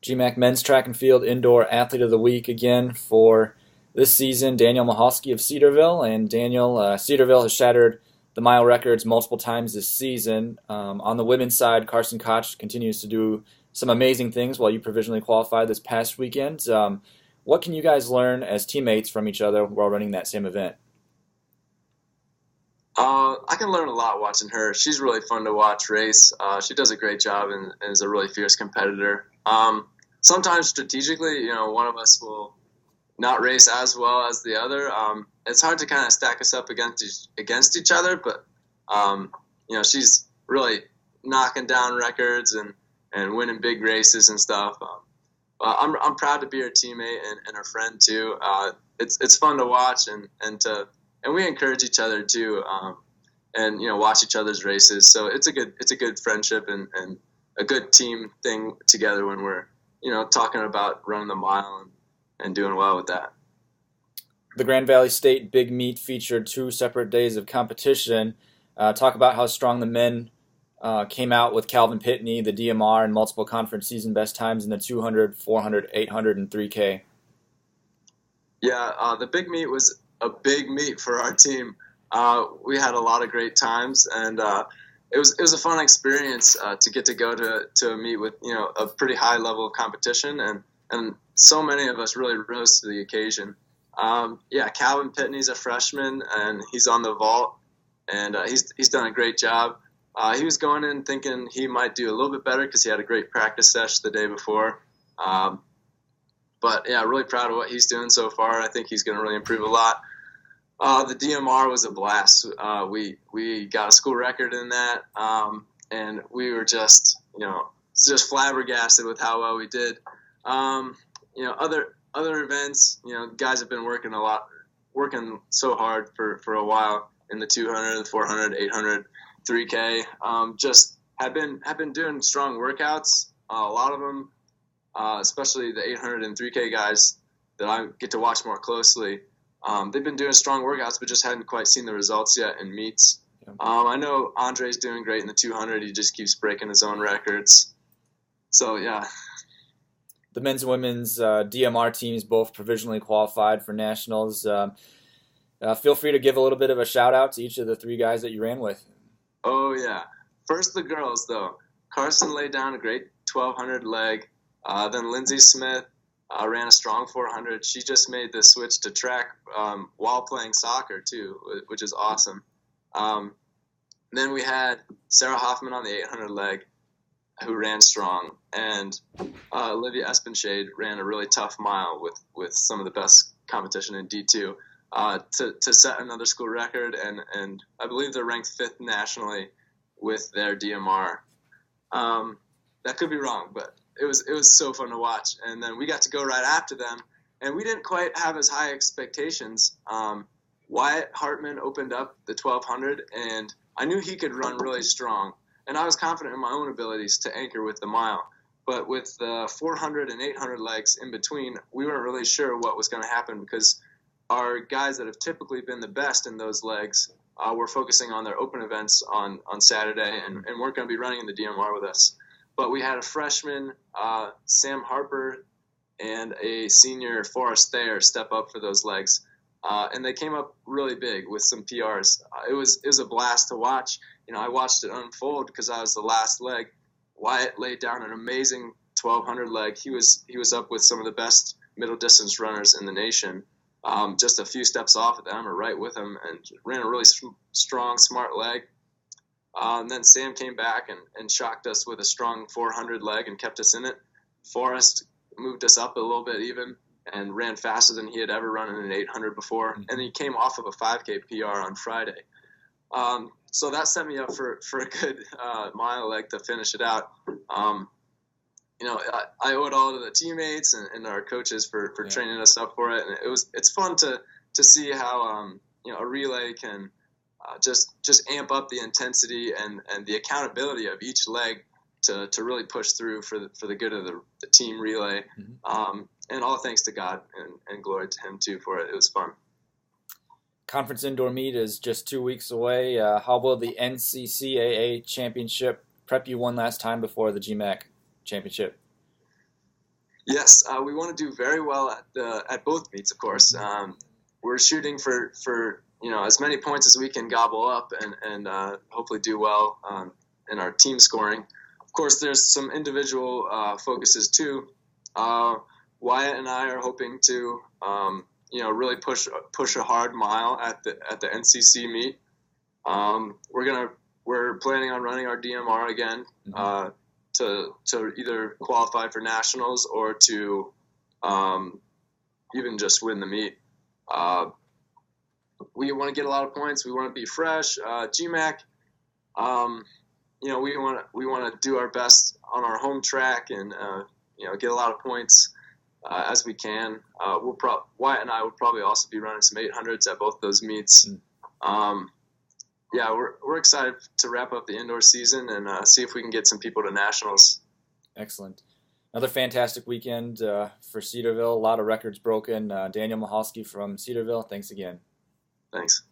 GMAC Men's Track and Field Indoor Athlete of the Week again for this season, Daniel Michalski of Cedarville. And Daniel, Cedarville has shattered the mile records multiple times this season. On the women's side, Carson Koch continues to do some amazing things while you provisionally qualified this past weekend. What can you guys learn as teammates from each other while running that same event? I can learn a lot watching her. She's really fun to watch race. She does a great job and is a really fierce competitor. Sometimes strategically, one of us will not race as well as the other. It's hard to kind of stack us up against each other, but she's really knocking down records and winning big races and stuff. I'm proud to be her teammate and her friend too. It's fun to watch and we encourage each other too, and watch each other's races. So it's a good friendship and a good team thing together when we're talking about running the mile and doing well with that. The Grand Valley State Big Meet featured 2 separate days of competition. Talk about how strong the men came out with Calvin Pitney, the DMR, and multiple conference season best times in the 200, 400, 800, and 3K. Yeah, the Big Meet was a big meet for our team. We had a lot of great times, and it was a fun experience to get to go to a meet with a pretty high level of competition, and so many of us really rose to the occasion. Calvin Pitney's a freshman, and he's on the vault, and he's done a great job. He was going in thinking he might do a little bit better because he had a great practice session the day before. But really proud of what he's doing so far. I think he's going to really improve a lot. The DMR was a blast. We got a school record in that, and we were just flabbergasted with how well we did. Other events, guys have been working so hard for a while in the 200, the 400, 800, 3K. Just have been doing strong workouts. A lot of them, especially the 800 and 3K guys that I get to watch more closely. They've been doing strong workouts, but just hadn't quite seen the results yet in meets. Yeah. I know Andre's doing great in the 200. He just keeps breaking his own records. So, yeah. The men's and women's DMR teams both provisionally qualified for nationals. Feel free to give a little bit of a shout-out to each of the 3 guys that you ran with. Oh, yeah. First, the girls, though. Carson laid down a great 1,200 leg. Then Lindsay Smith ran a strong 400. She just made the switch to track while playing soccer, too, which is awesome. Then we had Sarah Hoffman on the 800 leg, who ran strong. And Olivia Espenshade ran a really tough mile with some of the best competition in D2 to set another school record. And I believe they're ranked 5th nationally with their DMR. That could be wrong, but it was so fun to watch. And then we got to go right after them, and we didn't quite have as high expectations. Wyatt Hartman opened up the 1,200, and I knew he could run really strong. And I was confident in my own abilities to anchor with the mile. But with the 400 and 800 legs in between, we weren't really sure what was going to happen because our guys that have typically been the best in those legs were focusing on their open events on Saturday and weren't going to be running in the DMR with us. But we had a freshman, Sam Harper, and a senior, Forrest Thayer, step up for those legs. And they came up really big with some PRs. It was a blast to watch. I watched it unfold because I was the last leg. Wyatt laid down an amazing 1,200 leg. He was up with some of the best middle distance runners in the nation. Just a few steps off of them or right with them, and ran a really strong, smart leg. And then Sam came back and shocked us with a strong 400 leg and kept us in it. Forrest moved us up a little bit even and ran faster than he had ever run in an 800 before. Mm-hmm. And he came off of a 5K PR on Friday. So that set me up for a good mile leg to finish it out. I owe it all to the teammates and our coaches for training us up for it. And it's fun to see how a relay can just amp up the intensity and the accountability of each leg to really push through for the good of the team relay. Mm-hmm. And all thanks to God and glory to him too for it. It was fun. Conference indoor meet is just 2 weeks away. How will the NCCAA championship prep you one last time before the GMAC championship? Yes, we want to do very well at both meets, of course. We're shooting for as many points as we can gobble up and hopefully do well in our team scoring. Of course, there's some individual focuses too. Wyatt and I are hoping to really push a hard mile at the NCC meet. We're planning on running our DMR again. To either qualify for nationals or to even just win the meet. We want to get a lot of points. We want to be fresh. GMAC, we want to do our best on our home track and get a lot of points as we can. Wyatt and I will probably also be running some 800s at both those meets. We're excited to wrap up the indoor season and see if we can get some people to nationals. Excellent. Another fantastic weekend for Cedarville. A lot of records broken. Daniel Michalski from Cedarville, thanks again. Thanks.